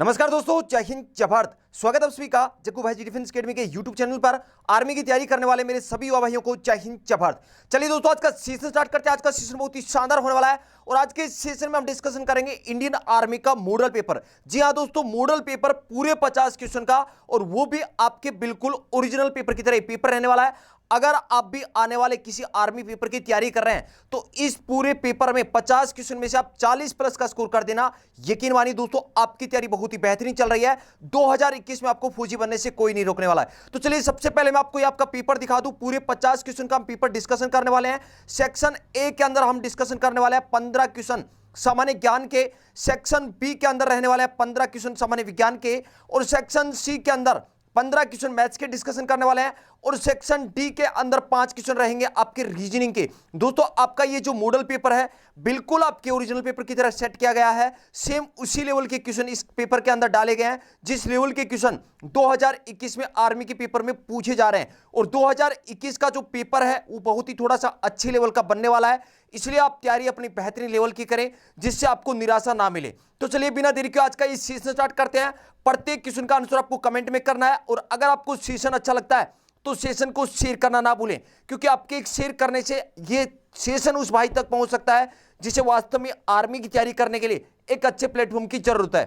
नमस्कार दोस्तों, जय हिंद जय भारत। स्वागत है आप सभी का जग्गू भाई जी डिफेंस एकेडमी के यूट्यूब चैनल पर। आर्मी की तैयारी करने वाले मेरे सभी युवा भाइयों को जय हिंद जय भारत। चलिए दोस्तों, आज का सेशन स्टार्ट करते हैं। आज का सेशन बहुत ही शानदार होने वाला है और आज के सेशन में हम डिस्कशन करेंगे इंडियन आर्मी का मॉडल पेपर। जी हां दोस्तों, मॉडल पेपर पूरे 50 क्वेश्चन का, और वो भी आपके बिल्कुल ओरिजिनल पेपर की तरह पेपर रहने वाला है। अगर आप भी आने वाले किसी आर्मी पेपर की तैयारी कर रहे हैं तो इस पूरे पेपर में 50 क्वेश्चन में से आप 40 प्लस का स्कोर कर देना। यकीन मानिए दोस्तों, आपकी तैयारी बहुत ही बेहतरीन चल रही है। 2021 में आपको फौजी बनने से कोई नहीं रोकने वाला है। तो चलिए, सबसे पहले मैं आपको ये आपका पेपर दिखा दूं। पूरे 50 क्वेश्चन का हम पेपर डिस्कशन करने वाले हैं। सेक्शन ए के अंदर हम डिस्कशन करने वाले हैं 15 क्वेश्चन सामान्य ज्ञान के। सेक्शन बी के अंदर रहने वाले हैं 15 क्वेश्चन सामान्य विज्ञान के, और सेक्शन सी के अंदर 15 क्वेश्चन मैथ्स के डिस्कशन करने वाले हैं, और सेक्शन डी के अंदर 5 क्वेश्चन रहेंगे आपके रीजनिंग के। दोस्तों, आपका ये जो मॉडल पेपर है बिल्कुल आपके ओरिजिनल पेपर की तरह सेट किया गया है। सेम उसी लेवल के क्वेश्चन इस पेपर के अंदर डाले गए हैं जिस लेवल के क्वेश्चन 2021 में आर्मी के पेपर में पूछे जा रहे हैं। और 2021 का जो पेपर है वो बहुत ही थोड़ा सा अच्छे लेवल का बनने वाला है, इसलिए आप तैयारी अपनी बेहतरीन लेवल की करें जिससे आपको निराशा ना मिले। तो चलिए, बिना देरी के आज का इस सेशन स्टार्ट करते हैं। प्रत्येक क्वेश्चन का आंसर आपको कमेंट में करना है, और अगर आपको सेशन अच्छा लगता है तो सेशन को शेयर करना ना भूलें, क्योंकि आपके एक शेयर करने से ये सेशन उस भाई तक पहुंच सकता है जिसे वास्तव में आर्मी की तैयारी करने के लिए एक अच्छे प्लेटफॉर्म की जरूरत है।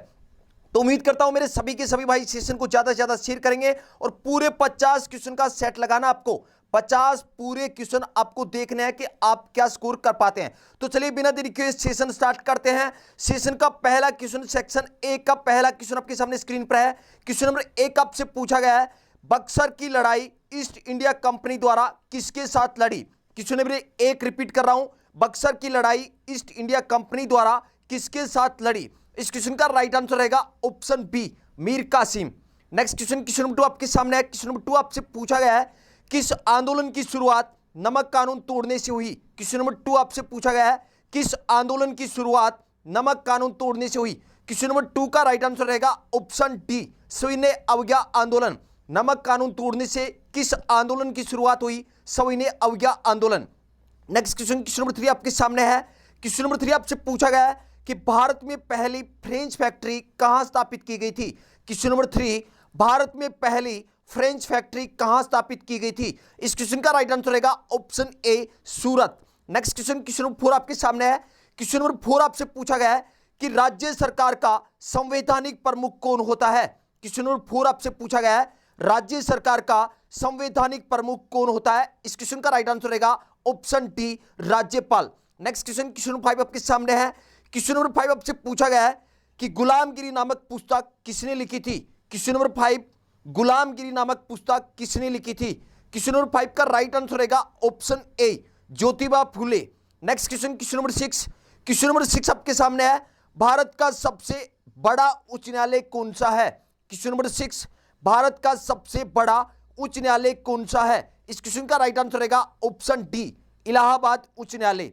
तो उम्मीद करता हूं मेरे सभी के सभी भाई सेशन को ज्यादा से ज्यादा शेयर करेंगे, और पूरे 50 क्वेश्चन का सेट लगाना। आपको 50 पूरे क्वेश्चन आपको देखने हैं कि आप क्या स्कोर कर पाते हैं। तो चलिए, बिना देरी के सेशन स्टार्ट करते हैं। सेशन का पहला क्वेश्चन, सेक्शन ए का पहला क्वेश्चन आपके सामने स्क्रीन पर है। क्वेश्चन नंबर 1 आपसे पूछा गया है, बक्सर की लड़ाई ईस्ट इंडिया कंपनी द्वारा किसके साथ लड़ी। क्वेश्चन नंबर 1 रिपीट कर रहा हूं, बक्सर की लड़ाई ईस्ट इंडिया कंपनी द्वारा किसके साथ लड़ी। इस क्वेश्चन का राइट आंसर रहेगा option B, Mir Qasim. Next question, question number 2 आपके सामने है। क्वेश्चन नंबर 2 आपसे पूछा गया है, किस आंदोलन की शुरुआत नमक कानून तोड़ने से हुई। क्वेश्चन नंबर 2 आपसे पूछा गया है, किस आंदोलन की शुरुआत नमक कानून तोड़ने से हुई। क्वेश्चन नंबर 2 का राइट आंसर रहेगा ऑप्शन डी, सविनय अवज्ञा आंदोलन। नमक कानून तोड़ने से किस आंदोलन की शुरुआत हुई, सविनय अवज्ञा आंदोलन। नेक्स्ट क्वेश्चन, क्वेश्चन नंबर 3 आपके सामने है। क्वेश्चन नंबर 3 आपसे पूछा गया है कि भारत में पहली फ्रेंच फैक्ट्री कहां स्थापित की गई थी। क्वेश्चन नंबर 3, भारत में पहली फ्रेंच फैक्ट्री कहां स्थापित की गई थी। इस क्वेश्चन का राइट आंसर रहेगा option A, Surat. Next question, question number 4 आपके सामने है। क्वेश्चन नंबर 4 आपसे पूछा गया है कि राज्य सरकार का संवैधानिक प्रमुख कौन होता है। क्वेश्चन नंबर 4 आपसे पूछा गया है, राज्य सरकार का संवैधानिक प्रमुख कौन होता है। इस क्वेश्चन का राइट आंसर रहेगा ऑप्शन डी, राज्यपाल। नेक्स्ट क्वेश्चन, क्वेश्चन नंबर 5 आपके सामने है। क्वेश्चन नंबर 5 आपसे पूछा गया है कि गुलामगिरी नामक पुस्तक किसने लिखी थी। क्वेश्चन नंबर 5, गुलामगिरी नामक पुस्तक किसने लिखी थी। क्वेश्चन नंबर 5 का राइट आंसर रहेगा option A, Jyotiba Phule. Next question, question number 6, question number 6 आपके सामने है, भारत का सबसे बड़ा उच्च न्यायालय कौन सा है। क्वेश्चन नंबर 6, भारत का सबसे बड़ा उच्च न्यायालय कौन सा है। इस क्वेश्चन का राइट आंसर रहेगा ऑप्शन डी, इलाहाबाद उच्च न्यायालय।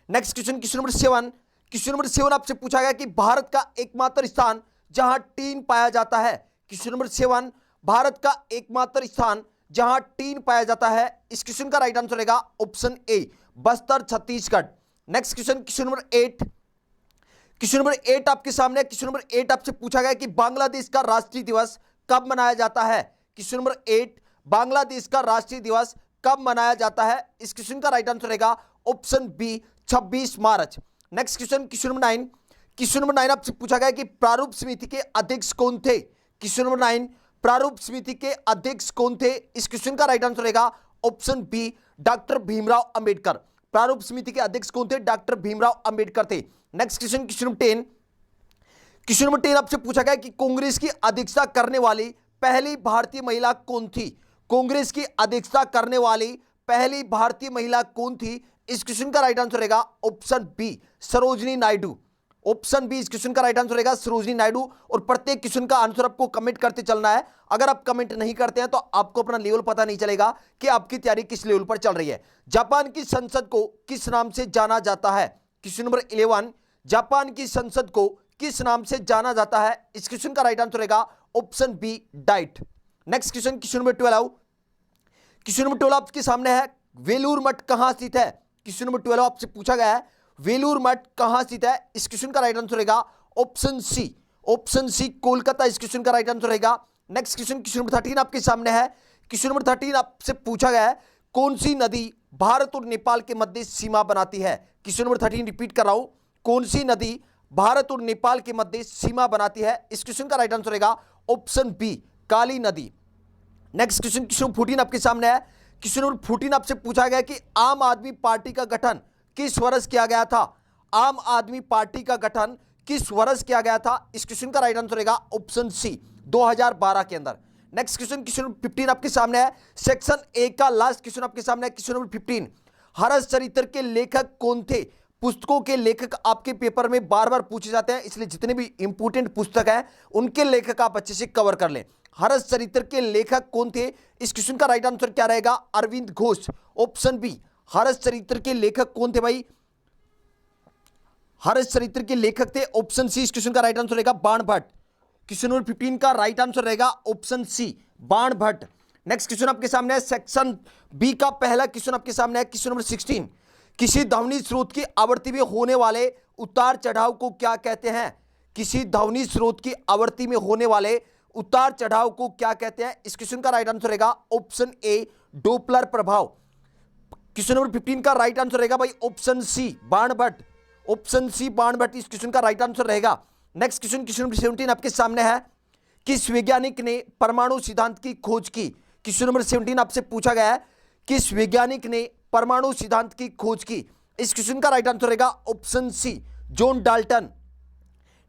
Next question, question number 7, question number 7 आपसे पूछा गया कि भारत का एकमात्र स्थान जहां टीन पाया जाता है। क्वेश्चन नंबर 7, भारत का एकमात्र स्थान जहां टीन पाया जाता है। इस क्वेश्चन का राइट आंसर रहेगा option A, Bastar Chhattisgarh. Next question, question number 8, question number 8 आपके सामने। क्वेश्चन नंबर 8 आपसे पूछा गया कि बांग्लादेश का राष्ट्रीय दिवस कब मनाया जाता है। क्वेश्चन नंबर 8, बांग्लादेश का राष्ट्रीय दिवस कब मनाया जाता है। इस क्वेश्चन का राइट आंसर रहेगा ऑप्शन बी, 26 मार्च। Next question, question number 9, question number 9 आपसे पूछा गया कि प्रारूप समिति के अध्यक्ष कौन थे। क्वेश्चन नंबर 9, प्रारूप समिति के अध्यक्ष कौन थे। इस क्वेश्चन का राइट आंसर रहेगा option B, doctor Bhimrao Ambedkar. प्रारूप समिति के अध्यक्ष कौन थे, डॉक्टर भीमराव अंबेडकर थे। Next question, question number 10, question number 10 आपसे पूछा गया कि कांग्रेस की अध्यक्षता करने वाली पहली भारतीय महिला कौन थी। कांग्रेस की अध्यक्षता करने वाली पहली भारतीय महिला कौन थी। इस क्वेश्चन का राइट आंसर रहेगा option B, Sarojini Naidu. Option B इस क्वेश्चन का राइट आंसर रहेगा, सरोजिनी नायडू। और प्रत्येक क्वेश्चन का आंसर आपको कमेंट करते चलना है। अगर आप कमेंट नहीं करते हैं तो आपको अपना लेवल पता नहीं चलेगा कि आपकी तैयारी किस लेवल पर चल रही है। जापान की संसद को किस नाम से जाना जाता है। क्वेश्चन नंबर 11, जापान की संसद को किस नाम से जाना जाता है। इस क्वेश्चन का राइट आंसर रहेगा option B, diet. Next question, question number 12, question number 12 आपके सामने है, वेलूर मठ कहां स्थित है। क्वेश्चन नंबर 12 आपसे पूछा गया है, वेलूर मठ कहां स्थित है। इस क्वेश्चन का राइट आंसर रहेगा option C, option C Kolkata इस क्वेश्चन का राइट आंसर रहेगा। नेक्स्ट क्वेश्चन, क्वेश्चन नंबर 13 आपके सामने है। क्वेश्चन नंबर 13 आपसे पूछा गया है, कौन सी नदी भारत और नेपाल के मध्य सीमा बनाती है? क्वेश्चन नंबर 13 रिपीट कर रहा हूं, कौन सी नदी भारत और नेपाल के मध्य सीमा बनाती है? इस क्वेश्चन का राइट आंसर रहेगा ऑप्शन बी काली नदी। नेक्स्ट क्वेश्चन, क्वेश्चन नंबर 14 आपके सामने है। क्वेश्चन नंबर 14 आपसे पूछा गया कि आम आदमी पार्टी का गठन किस वर्ष किया गया था? आम आदमी पार्टी का गठन किस वर्ष किया गया था? इस क्वेश्चन का राइट आंसर रहेगा ऑप्शन सी 2012 के अंदर। नेक्स्ट क्वेश्चन, क्वेश्चन नंबर 15 आपके सामने है। सेक्शन ए का लास्ट क्वेश्चन आपके सामने है। क्वेश्चन नंबर 15, हर्ष चरित्र के लेखक कौन थे? पुस्तकों के लेखक आपके पेपर में बार बार पूछे जाते हैं, इसलिए जितने भी इंपोर्टेंट पुस्तक हैं उनके लेखक आप अच्छे से कवर कर लें। हर्ष चरित्र के लेखक कौन थे? इस क्वेश्चन का राइट आंसर क्या रहेगा? Arvind Ghosh, option B. हर्ष चरित्र के लेखक कौन थे भाई? हर्ष चरित्र के लेखक थे, ऑप्शन सी। इस क्वेश्चन का राइट आंसर रहेगा बाण भट्ट। क्वेश्चन नंबर 15 का राइट आंसर रहेगा ऑप्शन सी बाण भट्ट। नेक्स्ट क्वेश्चन आपके सामने है, सेक्शन बी का पहला क्वेश्चन आपके सामने है। क्वेश्चन नंबर 16, किसी ध्वनि स्रोत की आवृत्ति में होने वाले उतार चढ़ाव को क्या कहते हैं? किसी ध्वनि स्रोत की आवृत्ति में होने वाले उतार चढ़ाव को क्या कहते हैं? इस क्वेश्चन का राइट आंसर रहेगा ऑप्शन ए डोपलर प्रभाव। क्वेश्चन नंबर 15 का राइट आंसर रहेगा भाई ऑप्शन सी बाण भट्ट। ऑप्शन सी बाण भट्ट इस क्वेश्चन का राइट आंसर रहेगा। नेक्स्ट क्वेश्चन, क्वेश्चन नंबर 17 आपके सामने है। किस वैज्ञानिक ने परमाणु सिद्धांत की खोज की? क्वेश्चन नंबर 17 आपसे पूछा गया है, किस वैज्ञानिक ने परमाणु सिद्धांत की खोज की? इस क्वेश्चन का राइट आंसर रहेगा option C John Dalton.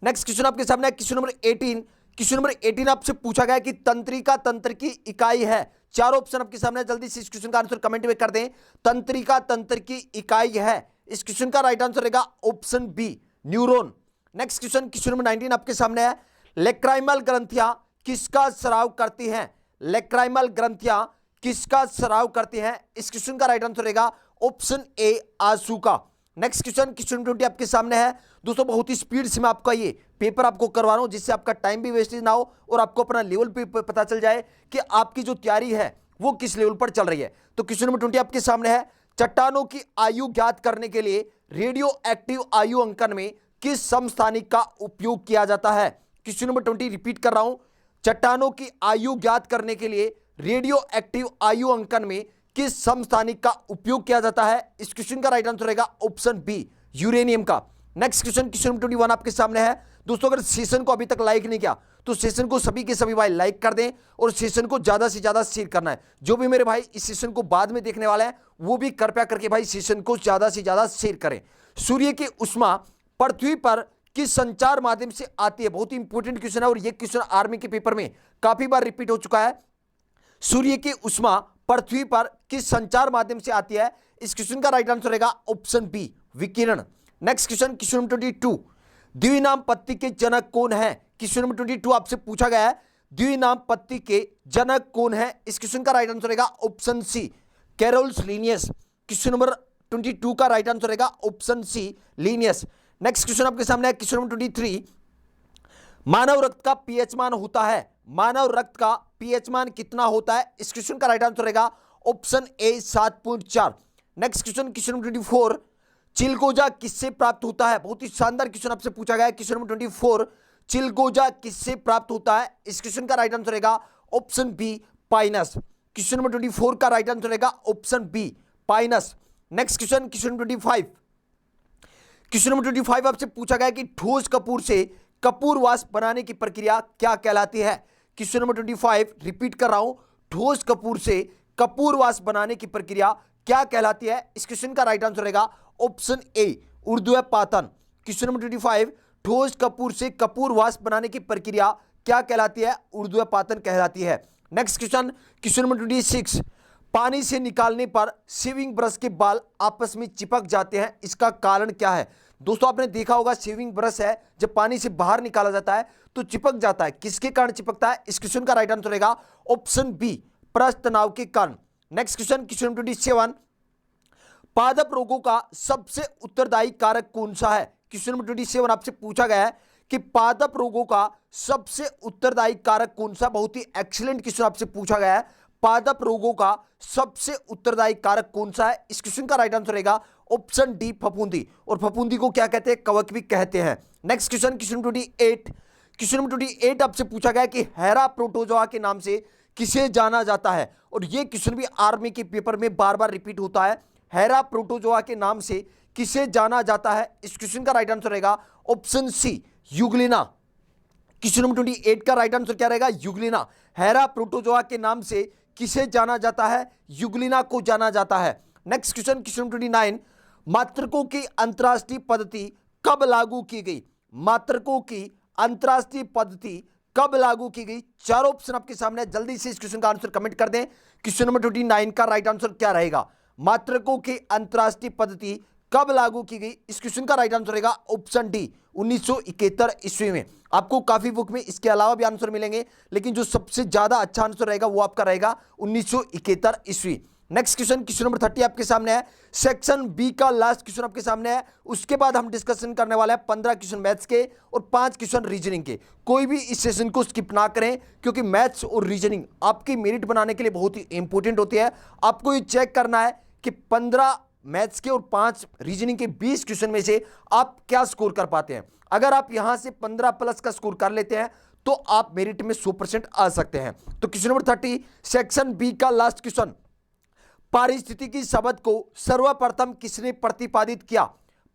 Next question आपके सामने है, क्वेश्चन नंबर 18। क्वेश्चन नंबर 18 आपसे पूछा गया कि तंत्रिका तंत्र की इकाई है। चार ऑप्शन आपके सामने है, जल्दी से इस क्वेश्चन का आंसर कमेंट में कर दें। तंत्रिका तंत्र की इकाई है, इस क्वेश्चन का राइट आंसर रहेगा option B neuron. Next question, question number 19 आपके सामने है। लेक्राइमल ग्रंथियां किसका स्राव करती हैं? लेक्राइमल ग्रंथियां किसका स्राव करती हैं? इस क्वेश्चन का राइट आंसर रहेगा ऑप्शन ए आंसू का। नेक्स्ट क्वेश्चन, क्वेश्चन 20 आपके सामने है। दोस्तों बहुत ही स्पीड से मैं आपका ये पेपर आपको करवा रहा हूं, जिससे आपका टाइम भी वेस्टेज ना हो और आपको अपना लेवल पे पता चल जाए कि आपकी जो तैयारी है वो किस लेवल पर चल रही है। तो क्वेश्चन नंबर 20 आपके सामने है, चट्टानों की आयु ज्ञात करने के लिए रेडियो एक्टिव आयु अंकन में किस समस्थानिक का उपयोग किया जाता है? क्वेश्चन नंबर 20 रिपीट कर रहा हूं, चट्टानों की आयु ज्ञात करने के लिए रेडियो एक्टिव आयु अंकन में किस समस्थानिक का उपयोग किया जाता है? इस क्वेश्चन का राइट आंसर रहेगा ऑप्शन बी यूरेनियम का। नेक्स्ट क्वेश्चन, क्वेश्चन नंबर 21 आपके सामने है। दोस्तों अगर सेशन को अभी तक लाइक नहीं किया तो सेशन को सभी के सभी भाई लाइक कर दें और सेशन को ज्यादा से ज्यादा शेयर करना है। जो भी मेरे भाई इस सेशन को बाद में देखने वाले हैं वो भी कृपया करके भाई सेशन को ज्यादा से ज्यादा शेयर करें। सूर्य की उष्मा पृथ्वी पर किस संचार माध्यम से आती है? बहुत ही इंपॉर्टेंट क्वेश्चन है और ये क्वेश्चन आर्मी के पेपर में काफी बार रिपीट हो चुका है। सूर्य की उष्मा पृथ्वी पर किस संचार माध्यम से आती है? इस क्वेश्चन का राइट आंसर रहेगा ऑप्शन बी विकिरण। नेक्स्ट क्वेश्चन, क्वेश्चन नंबर 22, द्विनाम पत्ती के जनक कौन है? क्वेश्चन नंबर 22 आपसे पूछा गया है, द्विनाम पत्ती के जनक कौन है? इस क्वेश्चन का राइट आंसर रहेगा option C Carolus Linnaeus. Question number 22 का राइट आंसर रहेगा option C Linnaeus. Next question आपके सामने है, क्वेश्चन नंबर 23, मानव रक्त का पीएच मान होता है, मानव रक्त का पीएच मान कितना होता है? इस क्वेश्चन का राइट आंसर रहेगा option A 7.4। Next question, question number 24, चिलगोजा किससे प्राप्त होता है? बहुत ही शानदार क्वेश्चन आपसे पूछा गया है। क्वेश्चन नंबर 24, चिलगोजा किससे प्राप्त होता है? इस क्वेश्चन का राइट आंसर रहेगा option B Pinus. Question number 24 का राइट आंसर रहेगा option B Pinus. Next question, question number 25, question number 25 आपसे पूछा गया कि ठोस कपूर से कपूर वाष्प बनाने की प्रक्रिया क्या कहलाती है? क्वेश्चन नंबर 25 रिपीट कर रहा हूं, ठोस कपूर से कपूर वाष्प बनाने की प्रक्रिया क्या कहलाती है? इस क्वेश्चन का राइट आंसर रहेगा ऑप्शन ए ऊर्ध्वपातन। क्वेश्चन नंबर 25, ठोस कपूर से कपूर वाष्प बनाने की प्रक्रिया क्या कहलाती है? ऊर्ध्वपातन कहलाती है। नेक्स्ट क्वेश्चन, क्वेश्चन नंबर 26, पानी से निकालने पर शेविंग ब्रश के बाल आपस में चिपक जाते हैं, इसका कारण क्या है? दोस्तों आपने देखा होगा शेविंग ब्रश है जब पानी से बाहर निकाला जाता है तो चिपक जाता है, किसके कारण चिपकता है? इस क्वेश्चन का राइट आंसर रहेगा ऑप्शन बी पृष्ठ तनाव के कारण। नेक्स्ट क्वेश्चन, क्वेश्चन 27, पादप रोगों का सबसे उत्तरदायी कारक कौन सा है? क्वेश्चन नंबर 27 आपसे पूछा गया है कि पादप रोगों का सबसे उत्तरदायी कारक कौन सा? बहुत ही एक्सीलेंट क्वेश्चन आपसे पूछा गया है, पादप रोगों का सबसे उत्तरदायी कारक कौन सा है? इस क्वेश्चन का राइट आंसर रहेगा ऑप्शन डी फफूंदी, और फफूंदी को क्या कहते हैं? कवक भी कहते हैं। Next question, question 28, question number 28 आपसे पूछा गया कि हेरा प्रोटोजोआ के नाम से किसे जाना जाता है, और यह क्वेश्चन भी आर्मी के पेपर में बार बार रिपीट होता है। हेरा प्रोटोजोआ के नाम से किसे जाना जाता है? इस क्वेश्चन का राइट आंसर रहेगा option C, Euglena. Question number 28 का राइट आंसर क्या रहेगा? यूग्लिना। हेरा प्रोटोजोआ के नाम से किसे जाना जाता है? यूग्लिना को जाना जाता है। नेक्स्ट क्वेश्चन, क्वेश्चन नंबर 29, मात्रकों की अंतरराष्ट्रीय पद्धति कब लागू की गई? मात्रकों की अंतरराष्ट्रीय पद्धति कब लागू की गई? चार ऑप्शन आपके सामने है, जल्दी से इस क्वेश्चन का आंसर कमेंट कर दें। क्वेश्चन नंबर 29 का राइट आंसर क्या रहेगा? मात्रकों की अंतरराष्ट्रीय पद्धति कब लागू की गई? इस क्वेश्चन का राइट आंसर रहेगा ऑप्शन डी, 1971 ईस्वी में। आपको काफी बुक में इसके अलावा भी आंसर मिलेंगे, लेकिन जो सबसे ज्यादा अच्छा आंसर रहेगा वो आपका रहेगा 1971 ईस्वी। नेक्स्ट क्वेश्चन, क्वेश्चन नंबर 30 आपके सामने है। सेक्शन बी का लास्ट क्वेश्चन आपके सामने है। उसके बाद हम डिस्कशन करने वाले हैं 15 क्वेश्चन मैथ्स के और 5 क्वेश्चन रीजनिंग के। कोई भी इस सेशन को स्किप ना करें, क्योंकि मैथ्स और रीजनिंग आपकी मेरिट बनाने के लिए बहुत ही इंपॉर्टेंट होती है। आपको ये चेक करना है कि 15 मैथ्स के और 5 रीजनिंग के 20 क्वेश्चन में से आप क्या स्कोर कर पाते हैं। अगर आप यहां से 15 प्लस का स्कोर कर लेते हैं तो आप मेरिट में 100% आ सकते हैं। तो क्वेश्चन नंबर 30 सेक्शन बी का लास्ट क्वेश्चन, पारिस्थितिकी शब्द को सर्वप्रथम किसने प्रतिपादित किया?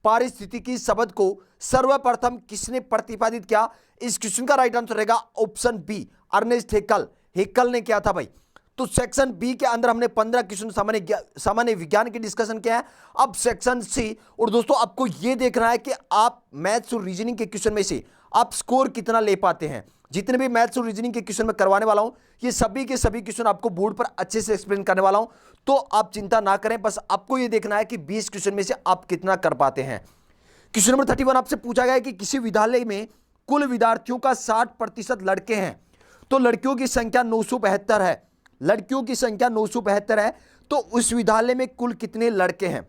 पारिस्थितिकी शब्द को सर्वप्रथम किसने प्रतिपादित किया? इस क्वेश्चन का राइट आंसर रहेगा option B, Ernest Haeckel. Haeckel ने किया था भाई। तो सेक्शन बी के अंदर हमने 15 क्वेश्चन सामान्य विज्ञान की डिस्कशन किया है। अब सेक्शन सी, और दोस्तों आपको यह देखना है कि आप मैथ्स और रीजनिंग के क्वेश्चन में से आप स्कोर कितना ले पाते हैं। जितने भी मैथ्स और रीजनिंग के क्वेश्चन मैं करवाने वाला हूं, ये सभी के सभी क्वेश्चन आपको बोर्ड पर अच्छे से एक्सप्लेन करने वाला हूं, तो आप चिंता ना करें। बस आपको यह देखना है कि 20 क्वेश्चन में से आप कितना कर पाते हैं। क्वेश्चन नंबर 31 आपसे पूछा गया है कि किसी विद्यालय में कुल विद्यार्थियों का 60% लड़के हैं, तो लड़कियों की संख्या 972 है। लड़कियों की संख्या 972 है, तो उस विद्यालय में कुल कितने लड़के हैं?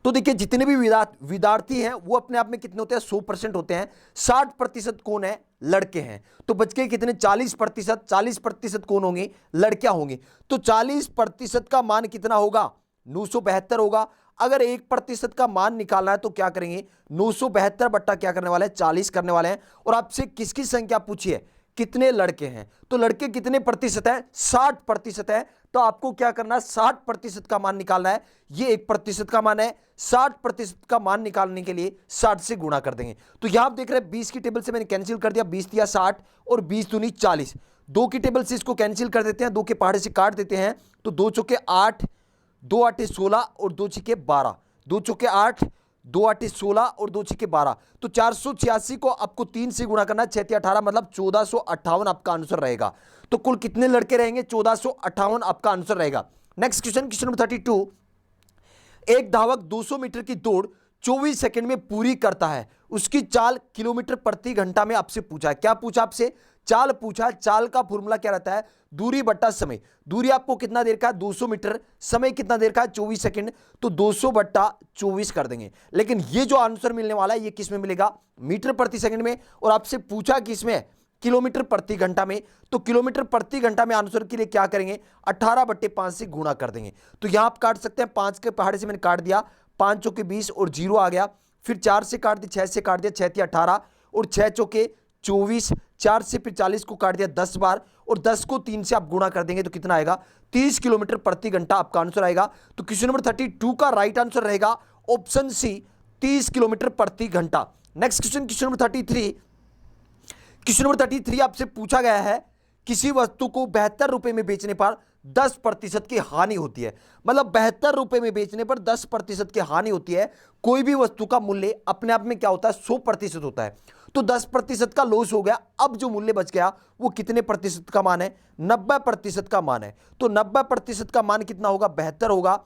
तो देखिए, जितने भी विद्यार्थी हैं वो अपने आप में कितने होते हैं? 100% होते हैं। 60% कौन है? लड़के हैं। तो बच के कितने? 40%। 40% कौन होंगे? लड़कियां होंगी। तो 40% का मान कितना होगा? 972 होगा। अगर 1% का मान निकालना है तो क्या करेंगे? 972 बट्टा क्या करने वाले हैं? 40 करने वाले हैं। और आपसे किसकी संख्या पूछी है? कितने लड़के हैं? तो लड़के कितने प्रतिशत है? 60% है। तो आपको क्या करना है? 60% का मान निकालना है। ये 1% का मान है। 60% का मान निकालने के लिए 60 से गुणा कर देंगे। तो यहां आप देख रहे हैं 20 की टेबल से मैंने कैंसिल कर दिया, 20 दिया 60 और 20 दूनी 40। 2 की टेबल से इसको कैंसिल कर देते हैं, 2 के पहाड़े से काट देते हैं। तो 2 चौके 8, 2 8 16 और 2 छिके 12। 2 चौके 8, 2 8 16 और 2 छिके 12। तो 486 को आपको 3 से गुणा करना है। 6 3 18 मतलब 1458 आपका आंसर रहेगा। तो कुल कितने लड़के रहेंगे? 1458 आपका आंसर रहेगा। नेक्स्ट क्वेश्चन, क्वेश्चन नंबर 32, एक धावक 200 मीटर की दौड़ 24 सेकंड में पूरी करता है, उसकी चाल किलोमीटर प्रति घंटा में आपसे पूछा है। क्या पूछा आपसे? चाल पूछा। चाल का फॉर्मूला क्या रहता है? दूरी बट्टा समय। दूरी आपको कितना देर का है? 200 मीटर। समय कितना देर का है? 24 सेकंड। तो 200 बट्टा 24 कर देंगे। लेकिन ये जो आंसर मिलने वाला है ये किस में मिलेगा? मीटर प्रति सेकंड में। और आपसे पूछा किस में? किलोमीटर प्रति घंटा में। तो किलोमीटर प्रति घंटा में आंसर के लिए क्या करेंगे? 18/5 से गुणा कर देंगे। तो यहां आप काट सकते हैं। 5 के पहाड़े से मैंने काट दिया, 5 चौके 20 और 0 आ गया। फिर 4 से काट दिया, 6 से काट दिया, 6 3 18 और 6 चौके 24। 4 से फिर 40 को काट दिया 10 बार और 10 को 3 से आप गुणा कर देंगे तो कितना आएगा? 30 किलोमीटर प्रति घंटा आपका आंसर आएगा। तो क्वेश्चन नंबर 32 का राइट आंसर रहेगा ऑप्शन सी, 30 किलोमीटर प्रति घंटा। Next question, question number 33। Question number 33 आपसे पूछा गया है, किसी वस्तु को 72 रुपए में बेचने पर 10% की हानि होती है। मतलब 72 रुपए में बेचने पर 10% की हानि होती है। कोई भी वस्तु का मूल्य अपने आप में क्या होता है? 100% होता है। तो 10% का लॉस हो गया। अब जो मूल्य बच गया वो कितने प्रतिशत का मान है? 90% का मान है। तो 90% का मान कितना होगा? 72 होगा।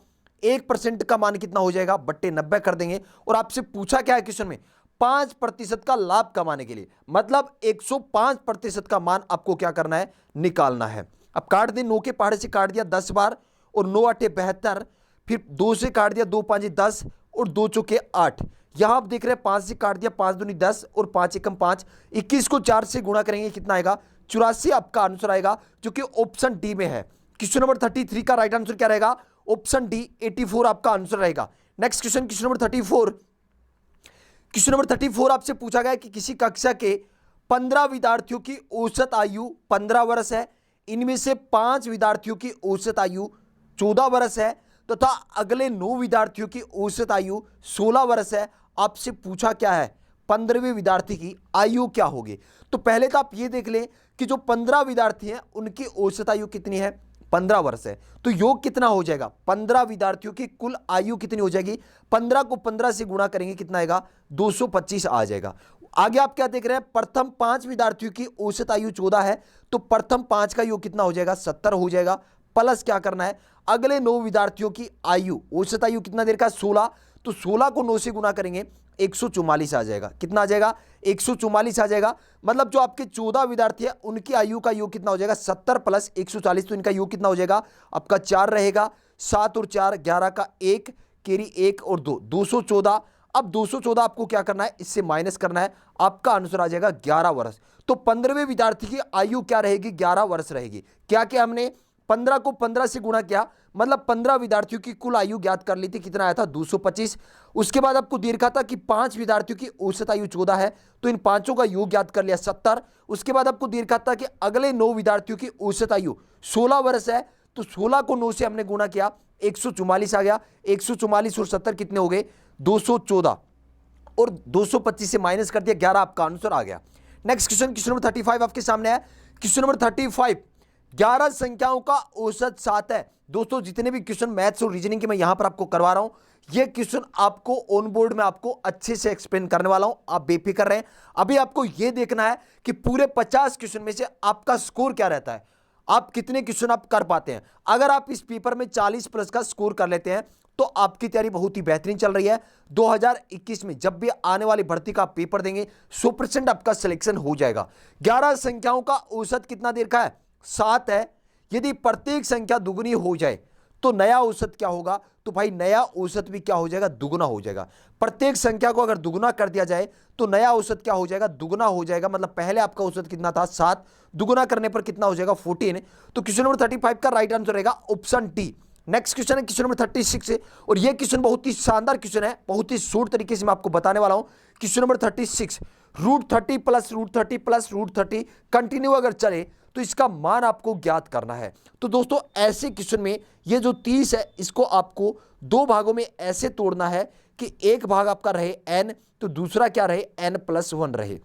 1% का मान कितना हो जाएगा? बट्टे 90 कर देंगे। और आपसे पूछा क्या है क्वेश्चन में? 5% का लाभ कमाने के लिए, मतलब 105% का मान आपको क्या करना है? निकालना है। अब काट दें, 9 के पहाड़े से काट दिया 10 बार और 9 8 72, फिर 2 से काट दिया, 2 5 10 और 2 चौके 8। यहां आप देख रहे हैं 5 से काट दिया, 5 दूनी 10 और 5 एकम 5। 21 को 4 से गुणा करेंगे, कितना आएगा? 84 आपका आंसर आएगा, जो कि ऑप्शन डी में है। क्वेश्चन नंबर 33 का राइट आंसर क्या रहेगा? ऑप्शन डी, 84 आपका आंसर रहेगा। Next question, question number 34। Question number 34 आपसे पूछा गया कि किसी कक्षा के 15 विद्यार्थियों की औसत आयु 15 वर्ष है, इनमें से 5 विद्यार्थियों की औसत आयु 14 वर्ष है तथा अगले 9 विद्यार्थियों की औसत आयु 16 वर्ष है। आपसे पूछा क्या है, 15वें विद्यार्थी की आयु क्या होगी। तो पहले तो आप ये देख लें कि जो 15 विद्यार्थी हैं उनकी औसत आयु कितनी है, 15 वर्ष है। तो योग कितना हो जाएगा, 15 विद्यार्थियों की कुल आयु कितनी हो जाएगी, 15 को 15 से गुणा करेंगे कितना आएगा, 225 आ जाएगा। आगे आप क्या देख रहे हैं, प्रथम 5 विद्यार्थियों की औसत आयु 14 है, तो प्रथम 5 का योग कितना हो जाएगा, 70 हो जाएगा। प्लस क्या करना है, अगले 9 विद्यार्थियों की आयु, औसत आयु कितना देर का, 16, तो 16 को 9 से गुणा करेंगे 144 आ जाएगा। कितना आ जाएगा, 144 आ जाएगा। मतलब जो आपके 14 विद्यार्थी है उनकी आयु का योग कितना हो जाएगा, 70 प्लस 140, तो इनका योग कितना हो जाएगा आपका 4 रहेगा। 7 और 4 11 का 1, केरी 1 और 2 214। अब 214 आपको क्या करना है, इससे माइनस करना है, आपका आंसर आ जाएगा 11 वर्ष। तो 15वें विद्यार्थी की आयु क्या रहेगी, 11 वर्ष रहेगी। क्या क्या हमने 15 को 15 से गुणा किया, मतलब 15 विद्यार्थियों की कुल आयु ज्ञात कर ली थी, कितना आया था 225। उसके बाद आपको दे रखा था कि 5 विद्यार्थियों की औसत आयु 14 है, तो इन पांचों का योग ज्ञात कर लिया 70। उसके बाद आपको दे रखा था कि अगले 9 विद्यार्थियों की औसत आयु 16 वर्ष है, तो 16 को 9 से हमने गुणा किया 144 आ गया। 144 और 70 कितने हो गए, 214, और 225 से माइनस कर दिया 11, आपका आंसर आ गया। नेक्स्ट क्वेश्चन, क्वेश्चन नंबर 35 आपके सामने है। क्वेश्चन नंबर 35, 11 संख्याओं का औसत 7 है। दोस्तों जितने भी क्वेश्चन मैथ्स और रीजनिंग के मैं यहां पर आपको करवा रहा हूं, ये क्वेश्चन आपको ऑन बोर्ड में आपको अच्छे से एक्सप्लेन करने वाला हूं, आप बेफिक्र रहें। अभी आपको यह देखना है कि पूरे 50 क्वेश्चन में से आपका स्कोर क्या रहता है, आप कितने क्वेश्चन आप कर पाते हैं। अगर आप इस पेपर में 40 प्लस का स्कोर कर लेते हैं तो आपकी तैयारी बहुत ही बेहतरीन चल रही है। 2021 में जब भी आने वाली भर्ती का पेपर देंगे 100% आपका सिलेक्शन हो जाएगा। 11 संख्याओं का औसत कितना देर का है, 7 है। यदि प्रत्येक संख्या दुगुनी हो जाए तो नया औसत क्या होगा, तो भाई नया औसत भी क्या हो जाएगा, दुगुना हो जाएगा। प्रत्येक संख्या को अगर दुगुना कर दिया जाए तो नया औसत क्या हो जाएगा, दुगुना हो जाएगा। मतलब पहले आपका औसत कितना था 7, दुगुना करने पर कितना हो जाएगा 14। तो क्वेश्चन नंबर 35 का राइट आंसर रहेगा ऑप्शन डी। नेक्स्ट क्वेश्चन है क्वेश्चन नंबर 36 है, और यह क्वेश्चन बहुत ही शानदार क्वेश्चन है, बहुत ही शॉर्ट तरीके से मैं आपको बताने वाला हूं। Question number 36, √30 plus √30 plus √30 continue अगर चले तो इसका मान आपको ज्ञात करना है। तो दोस्तों ऐसे क्वेश्चन में ये जो 30 है इसको आपको दो भागों में ऐसे तोड़ना है कि एक भाग आपका रहे n, तो दूसरा क्या रहे n+1 रहे।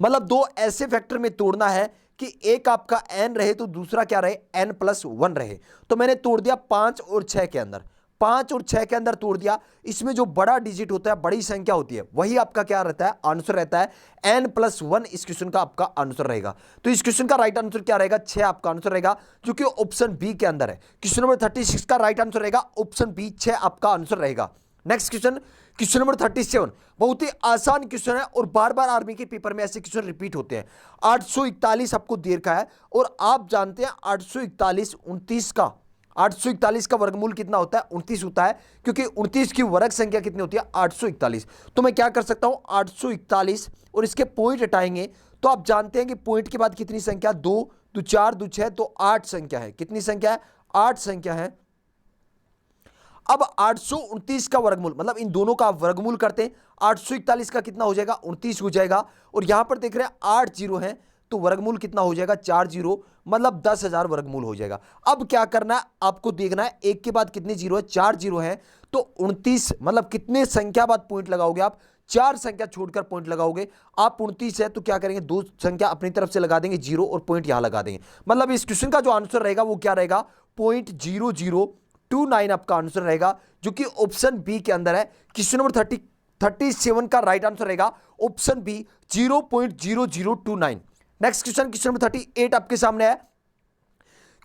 मतलब दो ऐसे फैक्टर में तोड़ना है कि एक आपका n रहे तो दूसरा क्या रहे n+1 रहे। तो मैंने तोड़ दिया 5 और 6 के अंदर, 5 और 6 के अंदर तोड़ दिया। इसमें जो बड़ा डिजिट होता है, बड़ी संख्या होती है, वही आपका क्या रहता है, आंसर रहता है। n+1 इस क्वेश्चन का आपका आंसर रहेगा। तो इस क्वेश्चन का राइट आंसर क्या रहेगा, 6 आपका आंसर रहेगा, जो कि ऑप्शन बी के अंदर है। क्वेश्चन नंबर 36 का राइट आंसर रहेगा ऑप्शन बी, 6 आपका आंसर रहेगा। नेक्स्ट क्वेश्चन, क्वेश्चन नंबर 37, बहुत ही आसान क्वेश्चन है और बार बार आर्मी के पेपर में ऐसे क्वेश्चन रिपीट होते हैं। 841 आपको देर का है, और आप जानते हैं 841 841 का वर्गमूल कितना होता है, 29 होता है, क्योंकि 29 की वर्ग संख्या कितनी होती है, 841। तो मैं क्या कर सकता हूं, 841 और इसके पॉइंट हटाएंगे तो आप जानते हैं कि पॉइंट के बाद कितनी संख्या, 2 2 4 2 6, तो 8 संख्या है। कितनी संख्या है, 8 संख्या है। अब 829 का वर्गमूल, मतलब इन दोनों का वर्गमूल करते हैं, 841 का कितना हो जाएगा, 29 हो जाएगा। और यहां पर देख रहे हैं 8 जीरो है, तो वर्गमूल कितना हो जाएगा, 4 जीरो, मतलब 10,000 वर्गमूल हो जाएगा। अब क्या करना है, आपको देखना है एक के बाद कितने जीरो है, 4 जीरो है, तो 29 मतलब कितने संख्या बाद पॉइंट लगाओगे आप, 4 संख्या छोड़कर पॉइंट लगाओगे आप। 29 है तो क्या करेंगे, 2 संख्या अपनी तरफ से लगा देंगे, जीरो, और पॉइंट यहां लगा देंगे। मतलब इस क्वेश्चन का जो आंसर रहेगा वो क्या रहेगा, 0.0029 आपका आंसर रहेगा, जो कि ऑप्शन बी के अंदर है। क्वेश्चन नंबर 37 का राइट आंसर रहेगा option B, 0.0029। Next question, question number 38 आपके सामने है।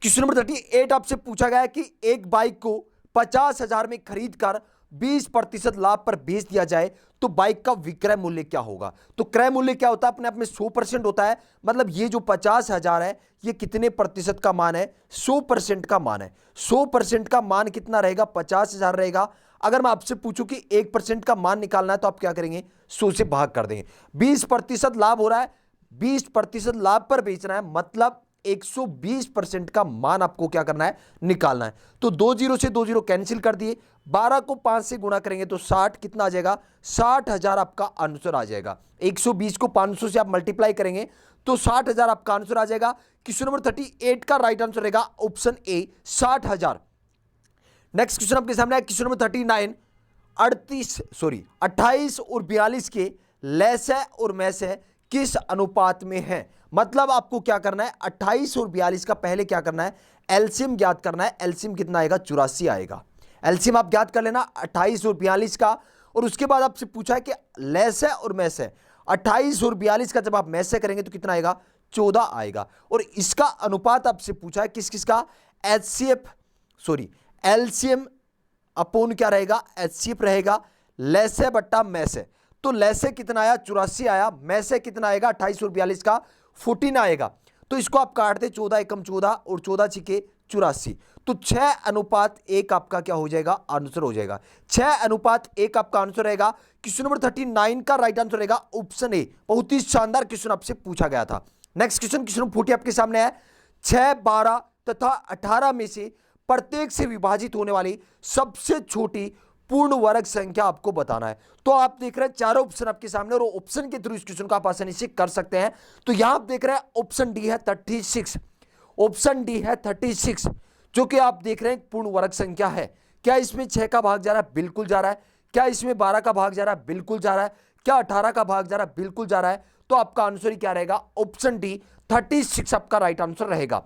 क्वेश्चन नंबर 38 आपसे पूछा गया है कि एक बाइक को 50,000 में खरीद कर 20% लाभ पर बेच दिया जाए तो बाइक का विक्रय मूल्य क्या होगा। तो क्रय मूल्य क्या होता है, अपने आप में 100% होता है। मतलब ये जो 50,000 है ये कितने प्रतिशत का मान है, 100% का मान है। 100% का मान कितना रहेगा, 50,000 रहेगा। अगर मैं आपसे पूछूं कि 1% का मान निकालना है तो आप क्या करेंगे, 100 से भाग कर देंगे। 20% लाभ हो रहा है, 20% लाभ पर बेचना है, मतलब 120% का मान आपको क्या करना है, निकालना है। तो 2 जीरो से 2 जीरो कैंसिल कर दिए, 12 को 5 से गुणा करेंगे तो 60 कितना आ जाएगा, 60,000 आपका आंसर आ जाएगा। 120 को 500 से आप मल्टीप्लाई करेंगे तो 60,000 आपका आंसर आ जाएगा। क्वेश्चन नंबर 38 का राइट आंसर रहेगा ऑप्शन ए, 60,000। नेक्स्ट क्वेश्चन आपके सामने है क्वेश्चन नंबर 39, 28 और 42 के लैसे और मैसे किस अनुपात में है। मतलब आपको क्या करना है, 28 और 42 का पहले क्या करना है, एलसीएम ज्ञात करना है। एलसीएम कितना आएगा, 84 आएगा। एलसीएम आप ज्ञात कर लेना 28 और 42 का, और उसके बाद आपसे पूछा है कि लैसे और मैसे, 28 और 42 का जब आप मैसे करेंगे तो कितना आएगा, 14 आएगा। और इसका अनुपात आपसे पूछा है किस किस का, एलसीएम अपोन क्या रहेगा, एचसीएफ रहेगा, लैसे बट्टा मैसे। तो लैसे कितना आया, 84 आया, मैसे कितना आएगा, 28 और 42 का 14 आएगा। तो इसको आप काट दे, 14 एकम 14 और 14 छिके 84, तो 6:1 आपका क्या हो जाएगा, आंसर हो जाएगा। 6:1 आपका आंसर रहेगा। क्वेश्चन नंबर 39 का राइट आंसर रहेगा ऑप्शन ए। बहुत ही शानदार क्वेश्चन आपसे पूछा गया था। नेक्स्ट क्वेश्चन, क्वेश्चन नंबर 40 आपके सामने है। 6, 12 तथा 18 में से प्रत्येक से विभाजित होने वाली सबसे छोटी पूर्ण वर्ग संख्या आपको बताना है। तो आप देख रहे हैं चारों ऑप्शन आपके सामने, और ऑप्शन के थ्रू इस क्वेश्चन को आप आसानी से कर सकते हैं। तो यहां आप देख रहे हैं ऑप्शन डी है 36, ऑप्शन डी है 36, जो कि आप देख रहे हैं पूर्ण वर्ग संख्या है। क्या इसमें 6 का भाग जा रहा है, बिल्कुल जा रहा है। क्या इसमें 12 का भाग जा रहा है, बिल्कुल जा रहा है। क्या 18 का भाग जा रहा है, बिल्कुल जा रहा है। तो आपका आंसर ही क्या रहेगा, ऑप्शन डी 36 आपका राइट आंसर रहेगा।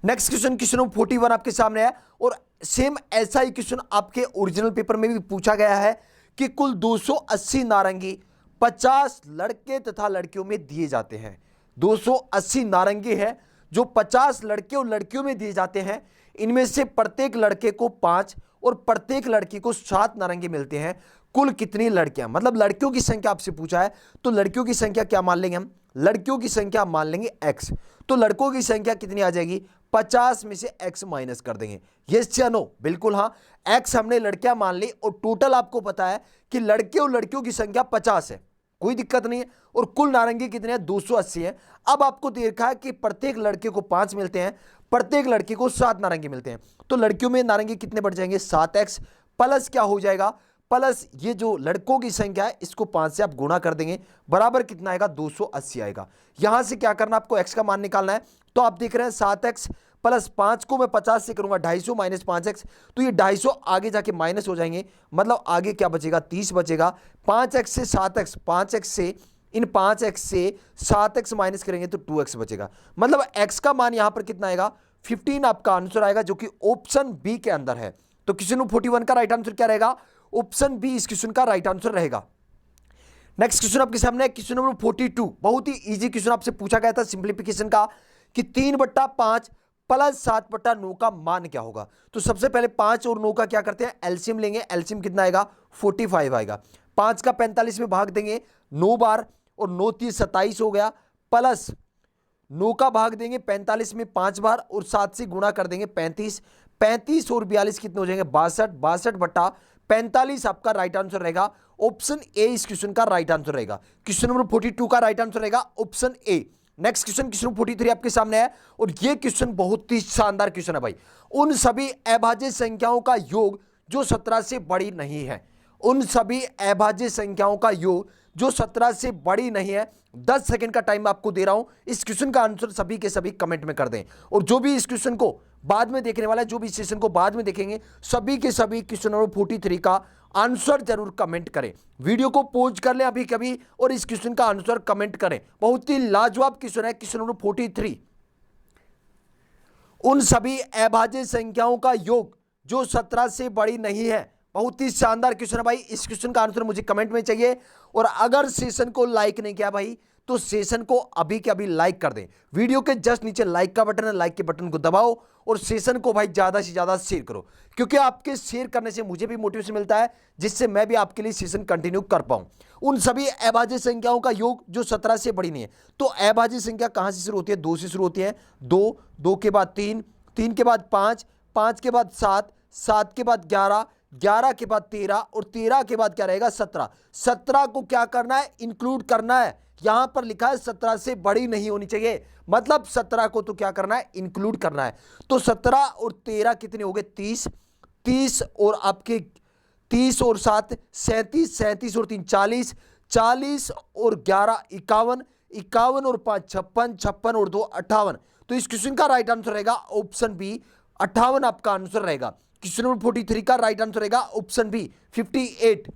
नेक्स्ट क्वेश्चन, क्वेश्चन नंबर 41 आपके सामने है, और सेम ऐसा ही क्वेश्चन आपके ओरिजिनल पेपर में भी पूछा गया है कि कुल 280 नारंगी 50 लड़के तथा लड़कियों में दिए जाते हैं। 280 नारंगी है जो 50 लड़के और लड़कियों में दिए जाते हैं। इनमें से प्रत्येक लड़के को 5 और प्रत्येक लड़की को 7 नारंगी मिलते हैं। कुल कितनी लड़कियां, मतलब लड़कियों की संख्या आपसे पूछा है, तो लड़कियों की संख्या क्या मान लेंगे हम, लड़कियों की संख्या मान लेंगे x। तो लड़कों की संख्या कितनी आ जाएगी, 50 में से x माइनस कर देंगे। यस या नो, बिल्कुल हाँ। x हमने लड़कियां मान ली, और टोटल आपको पता है कि लड़के और लड़कियों की संख्या 50 है, कोई दिक्कत नहीं है। और कुल नारंगी कितने हैं, 280 है। अब आपको देखा है कि प्रत्येक लड़के को 5 मिलते हैं, प्रत्येक लड़की को 7 नारंगी मिलते हैं। तो लड़कियों में नारंगी कितने बढ़ जाएंगे, 7x प्लस क्या हो जाएगा, प्लस ये जो लड़कों की संख्या है इसको 5 से आप गुणा कर देंगे, बराबर कितना आएगा, 280 आएगा। यहां से क्या करना, आपको x का मान निकालना है। तो आप देख रहे हैं 7x प्लस 5 को मैं 50 से करूंगा 250 माइनस 5x, तो ये 250 आगे जाके माइनस हो जाएंगे, मतलब आगे क्या बचेगा, 30 बचेगा। 5x से 7x, 5x से इन 5x से 7x माइनस करेंगे तो 2x बचेगा, मतलब x का मान यहां पर कितना आएगा, 15 आपका आंसर आएगा, जो कि ऑप्शन बी के अंदर है। तो क्वेश्चन नंबर 41 का राइट आंसर क्या रहेगा, ऑप्शन बी इस क्वेश्चन का राइट आंसर रहेगा। नेक्स्ट क्वेश्चन आपके सामने है क्वेश्चन नंबर 42। बहुत ही इजी क्वेश्चन आपसे पूछा गया था सिंप्लीफिकेशन का, कि 3/5 प्लस 7/9 का मान क्या होगा। तो सबसे पहले 5 और 9 का क्या करते हैं, एलसीएम लेंगे। एलसीएम कितना आएगा, 45 आएगा। 5 का 45 में भाग देंगे 9 बार, और 9 3 27 हो गया, प्लस 9 का भाग देंगे 45 में 5 बार, और 7 से गुणा कर देंगे 35। 35 और 42 कितने हो जाएंगे, 62। 62/45 आपका राइट आंसर रहेगा। ऑप्शन ए इस क्वेश्चन का राइट आंसर रहेगा। क्वेश्चन नंबर 42 का राइट आंसर रहेगा option A. Next question, question 43 आपके सामने है, और ये क्वेश्चन बहुत ही शानदार क्वेश्चन है भाई। उन सभी अभाज्य संख्याओं का योग जो 17 से बड़ी नहीं है, उन सभी अभाज्य संख्याओं का योग जो 17 से बड़ी नहीं है। 10 सेकंड का टाइम आपको दे रहा हूं, इस क्वेश्चन का आंसर सभी के सभी कमेंट में कर दें। और जो भी इस क्वेश्चन को बाद में देखने वाला है, जो भी इस सेशन को बाद में देखेंगे, सभी के सभी क्वेश्चन नंबर 43 का आंसर जरूर कमेंट करें। वीडियो को पॉज कर लें अभी कभी, और इस क्वेश्चन का आंसर कमेंट करें। बहुत ही लाजवाब क्वेश्चन है क्वेश्चन नंबर 43। उन सभी अभाज्य संख्याओं का योग जो 17 से बड़ी नहीं है। बहुत ही शानदार क्वेश्चन है भाई। इस क्वेश्चन का आंसर मुझे कमेंट में चाहिए, और अगर सेशन को लाइक नहीं किया भाई, तो सेशन को अभी के अभी लाइक कर दें। वीडियो के जस्ट नीचे लाइक का बटन है, लाइक के बटन को दबाओ, और सेशन को भाई ज्यादा से ज्यादा शेयर करो, क्योंकि आपके शेयर करने से मुझे भी मोटिवेशन मिलता है, जिससे मैं भी आपके लिए सेशन कंटिन्यू कर पाऊं। उन सभी अभाज्य संख्याओं का योग जो 17 से बड़ी नहीं है। तो अभाज्य संख्या कहां से शुरू होती है, 2 से शुरू होती है। 2 के बाद 3, 3 के बाद 5, 5 के बाद 7, 7 के बाद 11, 11 के बाद 13 और 13 के बाद क्या रहेगा 17। 17 को क्या करना है, इंक्लूड करना है। यहां पर लिखा है 17 से बड़ी नहीं होनी चाहिए, मतलब 17 को तो क्या करना है, इंक्लूड करना है। तो 17 और 13 कितने हो गए 30, 30 और आपके 30 और 7 37, 37 और 3 40, 40 और 11 51, 51 और 5 56, 56 और 2 58। तो इस क्वेश्चन का राइट आंसर रहेगा ऑप्शन बी 58 आपका आंसर रहेगा। क्वेश्चन नंबर 43 का राइट आंसर रहेगा option B 58।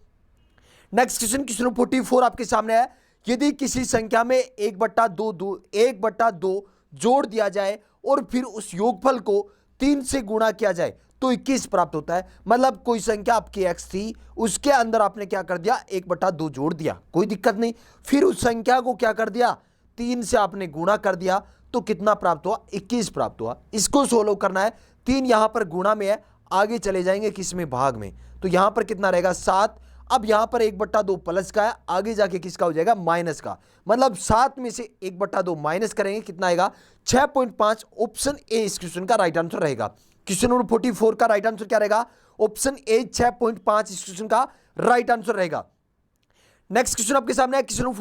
Next question, question number 44 आपके सामने है। यदि किसी संख्या में 1/2 जोड़ दिया जाए और फिर उस योगफल को 3 से गुणा किया जाए तो 21 प्राप्त होता है। मतलब कोई संख्या आपकी x थी, उसके अंदर आपने क्या कर दिया 1/2 जोड़ दिया, कोई दिक्कत नहीं। फिर उस संख्या को क्या कर दिया 3 से आपने गुणा कर दिया तो कितना प्राप्त हुआ 21 प्राप्त हुआ। इसको सोल्व करना है। 3 यहां पर गुणा में है, आगे चले जाएंगे किसमें भाग में, तो यहां पर कितना रहेगा 7। अब यहां पर 1/2 प्लस का है, आगे जाके किसका हो जाएगा माइनस का, मतलब 7 में से 1/2 माइनस करेंगे कितना आएगा 6.5। ऑप्शन ए इस क्वेश्चन का राइट आंसर रहेगा। क्वेश्चन नंबर 44 का राइट आंसर क्या रहेगा, ऑप्शन ए 6.5 इस क्वेश्चन का राइट आंसर रहेगा। नेक्स्ट क्वेश्चन आपके सामने है, क्वेश्चन नंबर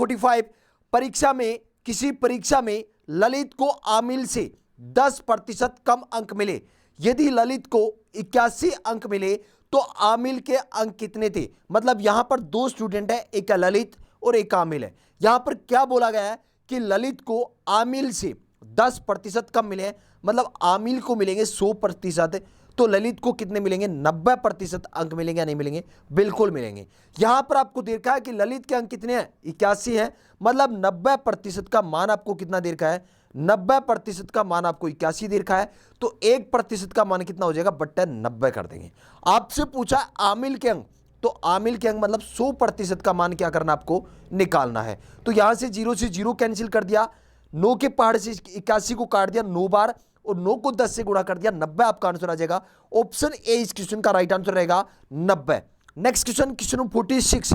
45। किसी परीक्षा में ललित को आमिल से 10% कम अंक मिले। यदि ललित को 81 अंक मिले तो आमिल के अंक कितने थे। मतलब यहां पर 2 स्टूडेंट है, एक ललित और एक आमिल है। यहां पर क्या बोला गया है कि ललित को आमिल से 10% कम मिले हैं, मतलब आमिल को मिलेंगे 100%, तो ललित को कितने मिलेंगे 90% अंक मिलेंगे या नहीं मिलेंगे, बिल्कुल मिलेंगे। यहां पर आपको देखा है कि ललित के अंक कितने हैं 81 हैं, मतलब 90% का मान आपको कितना दे रखा है 90% का मान आपको 81 दे रखा है, तो 1% का मान कितना हो जाएगा बट्टा 90 कर देंगे। आपसे पूछा आमिल के अंक, तो आमिल के अंक मतलब 100% का मान क्या करना आपको निकालना है। तो यहां से 0 से 0 कैंसिल कर दिया, 9 के पहाड़ से 81 को काट दिया 9 बार और 9 को 10 से गुणा कर दिया, 90 आपका आंसर आ जाएगा। ऑप्शन ए इस क्वेश्चन का राइट आंसर रहेगा 90। Next question, question number 46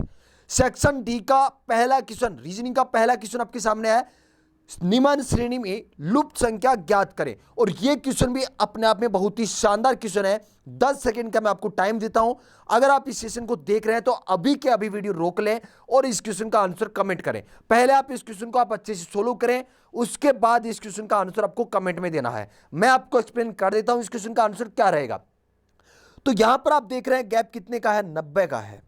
section D का पहला क्वेश्चन, रीजनिंग का पहला क्वेश्चन आपके सामने है। निम्न श्रेणी में लुप्त संख्या ज्ञात करें। और यह क्वेश्चन भी अपने आप में बहुत ही शानदार क्वेश्चन है। 10 सेकंड का मैं आपको टाइम देता हूं। अगर आप इस सेशन को देख रहे हैं तो अभी के अभी वीडियो रोक लें और इस क्वेश्चन का आंसर कमेंट करें। पहले आप इस क्वेश्चन को आप अच्छे से सोल्व करें, उसके बाद इस क्वेश्चन का आंसर आपको कमेंट में देना है। मैं आपको एक्सप्लेन कर देता हूं इस क्वेश्चन का आंसर क्या रहेगा। तो यहां पर आप देख रहे हैं गैप कितने का है 90 का है।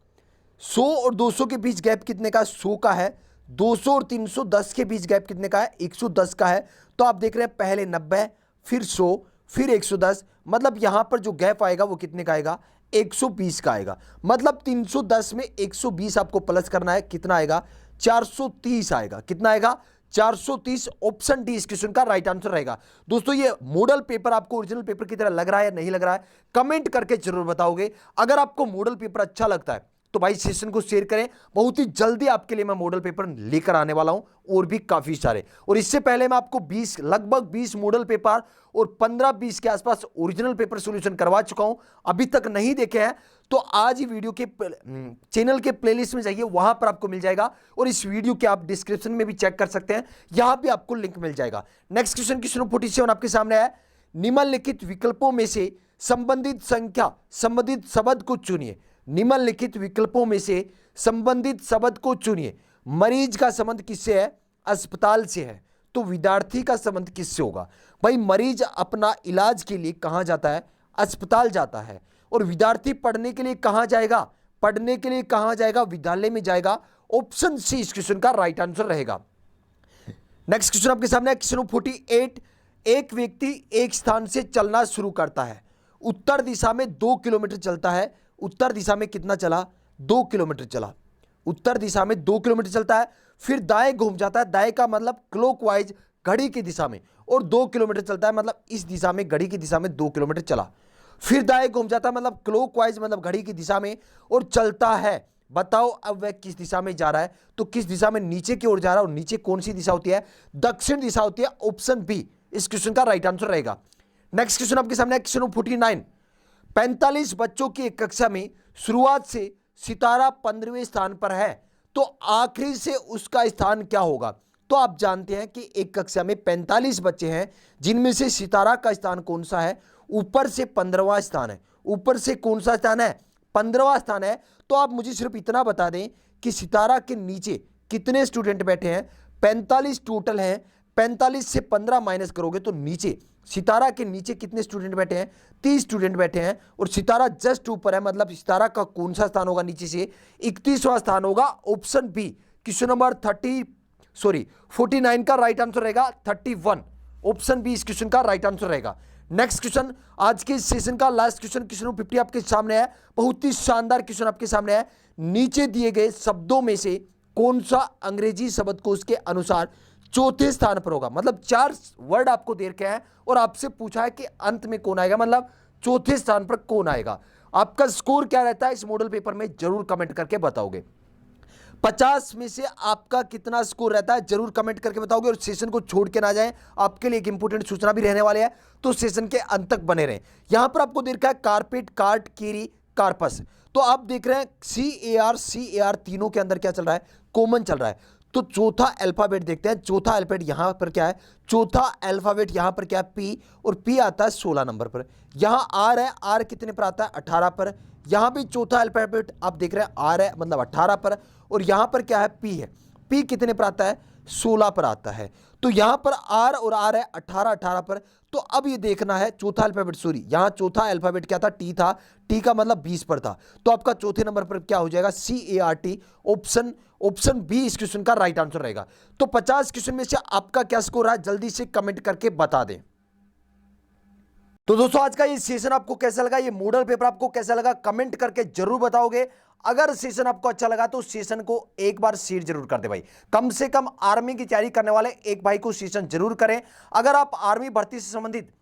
100 और 200 के बीच गैप कितने का 100 का है। 200 और 310 के बीच गैप कितने का है 110 का है। तो आप देख रहे हैं पहले 90 फिर 100 फिर 110, मतलब यहां पर जो गैप आएगा वो कितने का आएगा 120 का आएगा। मतलब 310 में 120 आपको प्लस करना है, कितना आएगा 430 आएगा। कितना आएगा 430। ऑप्शन डी इस क्वेश्चन का राइट आंसर रहेगा। दोस्तों ये मॉडल पेपर आपको ओरिजिनल पेपर की तरह लग रहा है या नहीं लग रहा है, कमेंट करके जरूर बताओगे। अगर आपको मॉडल पेपर अच्छा लगता है तो भाई सेशन को शेयर करें। बहुत ही जल्दी आपके लिए मैं मॉडल पेपर लेकर आने वाला हूं और भी काफी सारे। और इससे पहले मैं आपको लगभग 20 मॉडल पेपर और 15-20 के आसपास ओरिजिनल पेपर सॉल्यूशन करवा चुका हूं। अभी तक नहीं देखे हैं तो आज ही वीडियो के चैनल के प्लेलिस्ट में जाइए, वहां पर आपको मिल जाएगा। और इस वीडियो के आप डिस्क्रिप्शन में भी चेक कर सकते हैं, यहां भी आपको लिंक मिल जाएगा। नेक्स्ट क्वेश्चन, क्वेश्चन 47 आपके सामने है। निम्नलिखित विकल्पों में से संबंधित शब्द को चुनिए। निम्नलिखित विकल्पों में से संबंधित शब्द को चुनिए। मरीज का संबंध किससे है अस्पताल से है, तो विद्यार्थी का संबंध किससे होगा। भाई मरीज अपना इलाज के लिए कहां जाता है अस्पताल जाता है, और विद्यार्थी पढ़ने के लिए कहां जाएगा विद्यालय में जाएगा। ऑप्शन सी इस क्वेश्चन का राइट आंसर रहेगा। नेक्स्ट क्वेश्चन आपके सामने क्वेश्चन 48। एक व्यक्ति एक स्थान से चलना शुरू करता है, उत्तर दिशा में 2 किलोमीटर चलता है। उत्तर दिशा में कितना चला 2 किलोमीटर चला। उत्तर दिशा में 2 किलोमीटर चलता है, फिर दाएं घूम जाता है, दाएं का मतलब क्लॉकवाइज घड़ी की दिशा में, और 2 किलोमीटर चलता है, मतलब इस दिशा में घड़ी की दिशा में 2 किलोमीटर चला। फिर दाएं घूम जाता है, मतलब क्लॉकवाइज मतलब घड़ी की दिशा में, और चलता है। बताओ अब वह किस दिशा में जा रहा है, तो किस दिशा में नीचे की ओर जा रहा है, और नीचे कौन सी दिशा होती है दक्षिण दिशा होती है। ऑप्शन बी इस क्वेश्चन का राइट आंसर रहेगा। नेक्स्ट क्वेश्चन आपके सामने क्वेश्चन 49। 45 बच्चों की एक कक्षा में शुरुआत से सितारा 15वें स्थान पर है, तो आखिरी से उसका स्थान क्या होगा। तो आप जानते हैं कि एक कक्षा में 45 बच्चे हैं, जिनमें से सितारा का स्थान कौन सा है ऊपर से 15वां स्थान है। ऊपर से कौन सा स्थान है 15वां स्थान है। तो आप मुझे सिर्फ इतना बता दें कि सितारा के नीचे कितने स्टूडेंट बैठे हैं। 45 टोटल हैं, 45 से 15 माइनस करोगे तो नीचे सितारा के नीचे कितने स्टूडेंट बैठे हैं, 30 स्टूडेंट बैठे हैं। और सितारा जस्ट ऊपर है, मतलब सितारा का कौन सा स्थान होगा नीचे से, 31वां स्थान होगा। ऑप्शन बी क्वेश्चन नंबर 49 का राइट आंसर रहेगा 31। ऑप्शन बी इस क्वेश्चन का राइट आंसर रहेगा। नेक्स्ट क्वेश्चन, आज के सेशन का लास्ट क्वेश्चन, क्वेश्चन नंबर 50 आपके सामने है। बहुत ही शानदार क्वेश्चन आपके सामने है। नीचे दिए गए शब्दों में से कौन सा अंग्रेजी शब्दकोश के अनुसार चौथे स्थान पर होगा। मतलब 4 वर्ड आपको दे रखे हैं और आपसे पूछा है कि अंत में कौन आएगा, मतलब चौथे स्थान पर कौन आएगा। आपका स्कोर क्या रहता है इस मॉडल पेपर में, जरूर कमेंट करके बताओगे। 50 में से आपका कितना स्कोर रहता है जरूर कमेंट करके बताओगे। और सेशन को छोड़ के ना जाएं, आपके लिए एक इंपॉर्टेंट सूचना भी रहने वाले है, तो सेशन के अंत तक बने रहें। यहां पर आपको देख रखा है कारपेट, कार्ट, कीरी, कार्पस। तो आप देख रहे हैं CAR तीनों के अंदर क्या चल रहा है, कॉमन चल रहा है। तो चौथा अल्फाबेट देखते हैं। चौथा अल्फाबेट यहां पर क्या है, चौथा अल्फाबेट यहां पर क्या है, P, और P आता है 16 नंबर पर। यहां R है, R कितने पर आता है, 18 पर। यहां भी चौथा अल्फाबेट आप देख रहे हैं R है, मतलब 18 पर। और यहां पर क्या है, P है, P कितने पर आता है, 16 पर आता है। तो यहां पर R और R है 18 पर। तो अब ये देखना है चौथा अल्फाबेट, सॉरी यहां चौथा अल्फाबेट क्या था, T था। T का मतलब 20 पर था। तो आपका चौथे नंबर पर क्या हो जाएगा, CART। ऑप्शन बी इस क्वेश्चन का राइट आंसर रहेगा। तो 50 क्वेश्चन में से आपका क्या स्कोर है जल्दी से कमेंट करके बता दें। तो दोस्तों आज का ये सेशन आपको कैसा लगा, ये मॉडल पेपर आपको कैसा लगा, कमेंट करके जरूर बताओगे। अगर सेशन आपको अच्छा लगा तो सेशन को एक बार शेयर जरूर कर दे भाई। कम से कम आर्मी की तैयारी करने वाले एक भाई को सेशन जरूर करें। अगर आप आर्मी भर्ती से संबंधित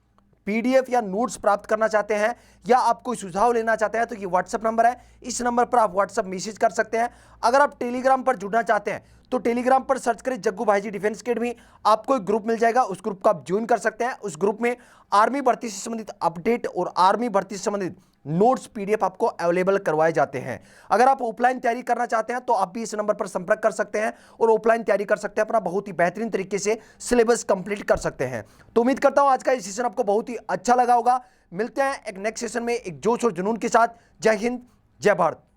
PDF या नोट्स प्राप्त करना चाहते हैं या आप कोई सुझाव लेना चाहते हैं तो ये व्हाट्सएप नंबर है, इस नंबर पर आप व्हाट्सएप मैसेज कर सकते हैं। अगर आप टेलीग्राम पर जुड़ना चाहते हैं तो टेलीग्राम पर सर्च करें जग्गू भाई जी डिफेंस अकेडमी, आपको एक ग्रुप मिल जाएगा, उस ग्रुप को आप ज्वाइन कर सकते हैं। उस ग्रुप में आर्मी भर्ती से संबंधित अपडेट और आर्मी भर्ती से संबंधित नोट्स PDF आपको अवेलेबल करवाए जाते हैं। अगर आप ऑफलाइन तैयारी करना चाहते हैं तो आप भी इस नंबर पर संपर्क कर सकते हैं और ऑफलाइन तैयारी कर सकते हैं, अपना बहुत ही बेहतरीन तरीके से सिलेबस कंप्लीट कर सकते हैं। तो उम्मीद करता हूं आज का ये सेशन आपको बहुत ही अच्छा लगा होगा। मिलते हैं एक नेक्स्ट सेशन में एक जोश और जुनून के साथ। जय हिंद, जय भारत।